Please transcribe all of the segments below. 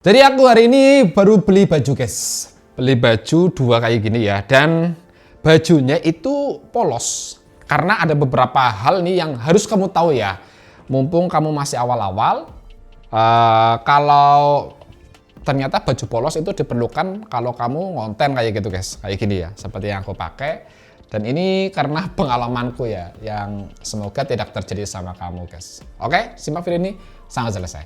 Jadi aku hari ini baru beli baju guys. Beli baju dua kayak gini ya. Dan bajunya itu polos. Karena ada beberapa hal nih yang harus kamu tahu ya. Mumpung kamu masih awal-awal. Kalau ternyata baju polos itu diperlukan kalau kamu ngonten kayak gitu guys. Kayak gini ya. Seperti yang aku pakai. Dan ini karena pengalamanku ya. Yang semoga tidak terjadi sama kamu guys. Oke, simak video ini sampai selesai.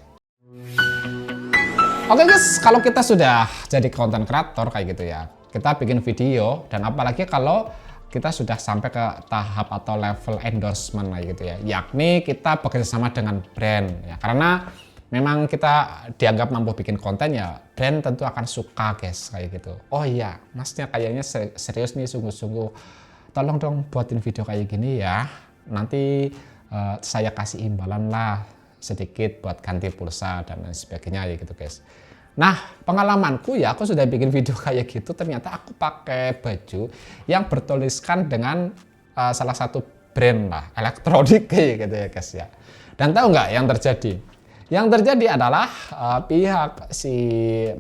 Oke guys, kalau kita sudah jadi konten kreator kayak gitu ya, kita bikin video dan apalagi kalau kita sudah sampai ke tahap atau level endorsement kayak gitu ya, yakni kita bekerja sama dengan brand ya, karena memang kita dianggap mampu bikin konten ya, brand tentu akan suka guys kayak gitu. Oh iya, masnya kayaknya serius nih, sungguh-sungguh, tolong dong buatin video kayak gini ya, nanti saya kasih imbalan lah sedikit buat ganti pulsa dan lain sebagainya ya gitu guys. Nah, pengalamanku ya, aku sudah bikin video kayak gitu, ternyata aku pakai baju yang bertuliskan dengan salah satu brand lah, elektronik kayak gitu ya guys ya. Dan tahu nggak yang terjadi? Yang terjadi adalah pihak si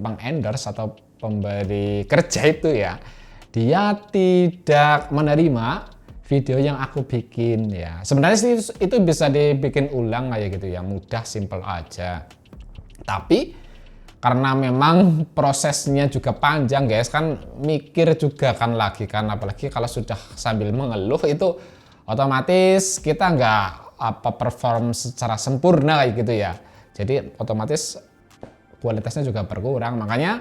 Bang Endorse atau pemberi kerja itu ya, dia tidak menerima video yang aku bikin ya. Sebenarnya sih itu bisa dibikin ulang kayak gitu ya, mudah, simple aja. Tapi karena memang prosesnya juga panjang guys, kan mikir juga kan lagi kan, apalagi kalau sudah sambil mengeluh itu otomatis kita nggak perform secara sempurna kayak gitu ya. Jadi otomatis kualitasnya juga berkurang. Makanya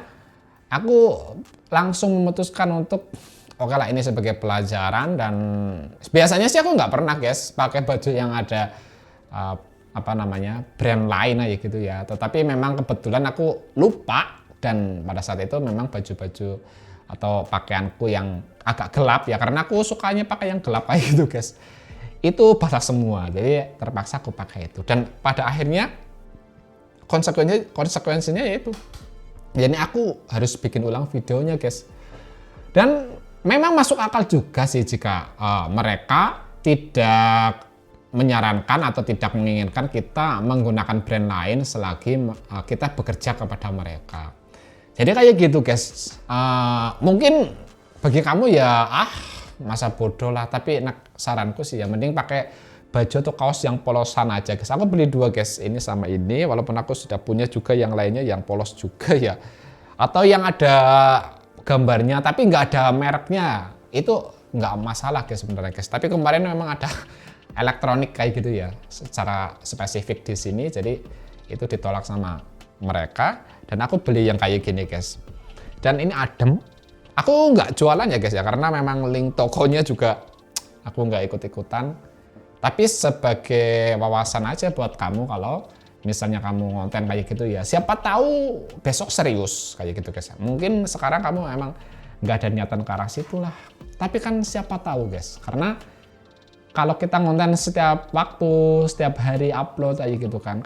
aku langsung memutuskan untuk oke lah, ini sebagai pelajaran. Dan biasanya sih aku nggak pernah guys pakai baju yang ada brand lain aja gitu ya, tetapi memang kebetulan aku lupa dan pada saat itu memang baju-baju atau pakaianku yang agak gelap ya, karena aku sukanya pakai yang gelap kayak gitu guys, itu basah semua, jadi terpaksa aku pakai itu. Dan pada akhirnya konsekuensinya yaitu jadi aku harus bikin ulang videonya guys. Dan memang masuk akal juga sih jika mereka tidak menyarankan atau tidak menginginkan kita menggunakan brand lain selagi kita bekerja kepada mereka. Jadi kayak gitu guys. Mungkin bagi kamu ya masa bodoh lah, tapi saranku sih ya mending pakai baju atau kaos yang polosan aja guys. Aku beli dua guys, ini sama ini, walaupun aku sudah punya juga yang lainnya yang polos juga ya, atau yang ada gambarnya tapi nggak ada mereknya, itu nggak masalah guys sebenarnya guys. Tapi kemarin memang ada elektronik kayak gitu ya, secara spesifik di sini, jadi itu ditolak sama mereka dan aku beli yang kayak gini guys. Dan ini adem, aku nggak jualan ya guys ya, karena memang link tokonya juga aku nggak ikut-ikutan, tapi sebagai wawasan aja buat kamu kalau misalnya kamu ngonten kayak gitu ya, siapa tahu besok serius kayak gitu guys. Mungkin sekarang kamu emang nggak ada niatan ke arah situ lah, tapi kan siapa tahu guys, karena kalau kita ngonten setiap waktu, setiap hari upload kayak gitu kan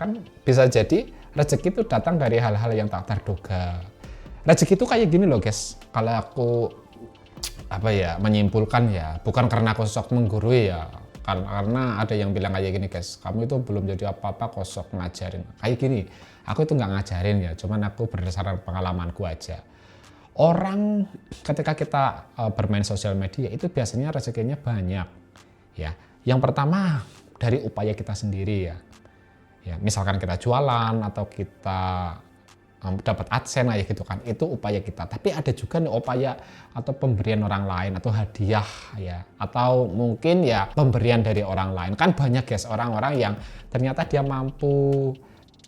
bisa jadi rezeki itu datang dari hal-hal yang tak terduga. Rezeki itu kayak gini loh guys, kalau aku menyimpulkan ya, bukan karena aku sok menggurui ya, karena ada yang bilang kayak gini guys, kamu itu belum jadi apa-apa kok sok ngajarin. Kayak gini, aku itu nggak ngajarin ya, cuman aku berdasarkan pengalamanku aja. Orang ketika kita bermain sosial media itu biasanya rezekinya banyak. Ya, yang pertama dari upaya kita sendiri ya. Ya, misalkan kita jualan atau kita dapat AdSense kayak gitu kan, itu upaya kita. Tapi ada juga nih upaya atau pemberian orang lain atau hadiah ya, atau mungkin ya pemberian dari orang lain. Kan banyak guys orang-orang yang ternyata dia mampu,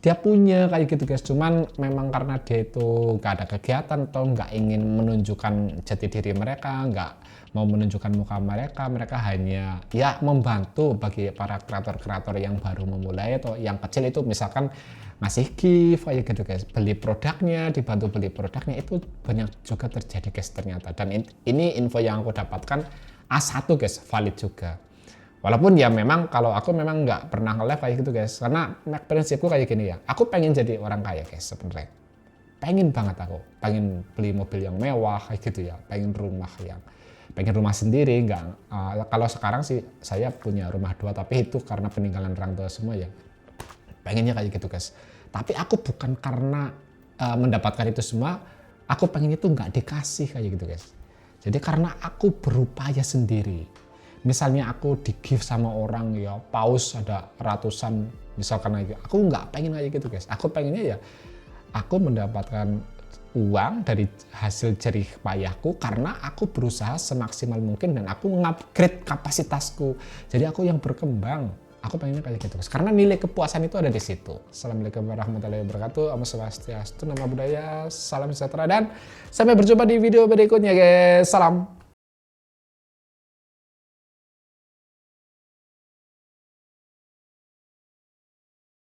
dia punya kayak gitu guys, cuman memang karena dia itu nggak ada kegiatan atau nggak ingin menunjukkan jati diri mereka, nggak mau menunjukkan muka mereka, mereka hanya ya membantu bagi para kreator-kreator yang baru memulai atau yang kecil itu, misalkan ngasih gift kayak gitu guys, beli produknya, dibantu beli produknya, itu banyak juga terjadi guys ternyata. Dan ini info yang aku dapatkan A1 guys, valid juga. Walaupun ya memang kalau aku memang nggak pernah nge-live kayak gitu guys, karena prinsipku kayak gini ya, aku pengen jadi orang kaya guys sebenarnya. Pengen banget aku, pengen beli mobil yang mewah kayak gitu ya, pengen rumah sendiri. Kalau sekarang sih saya punya rumah 2, tapi itu karena peninggalan orang tua semua ya, pengennya kayak gitu guys. Tapi aku bukan karena mendapatkan itu semua, aku pengen itu nggak dikasih kayak gitu guys. Jadi karena aku berupaya sendiri. Misalnya aku di gift sama orang ya paus ada ratusan misalkan lagi, aku nggak pengen kayak gitu guys. Aku pengennya ya aku mendapatkan uang dari hasil jerih payahku karena aku berusaha semaksimal mungkin dan aku mengupgrade kapasitasku. Jadi aku yang berkembang. Aku pengennya kayak gitu guys. Karena nilai kepuasan itu ada di situ. Assalamualaikum warahmatullahi wabarakatuh. Om Swastiastu, nama budaya, salam sejahtera dan sampai berjumpa di video berikutnya guys. Salam.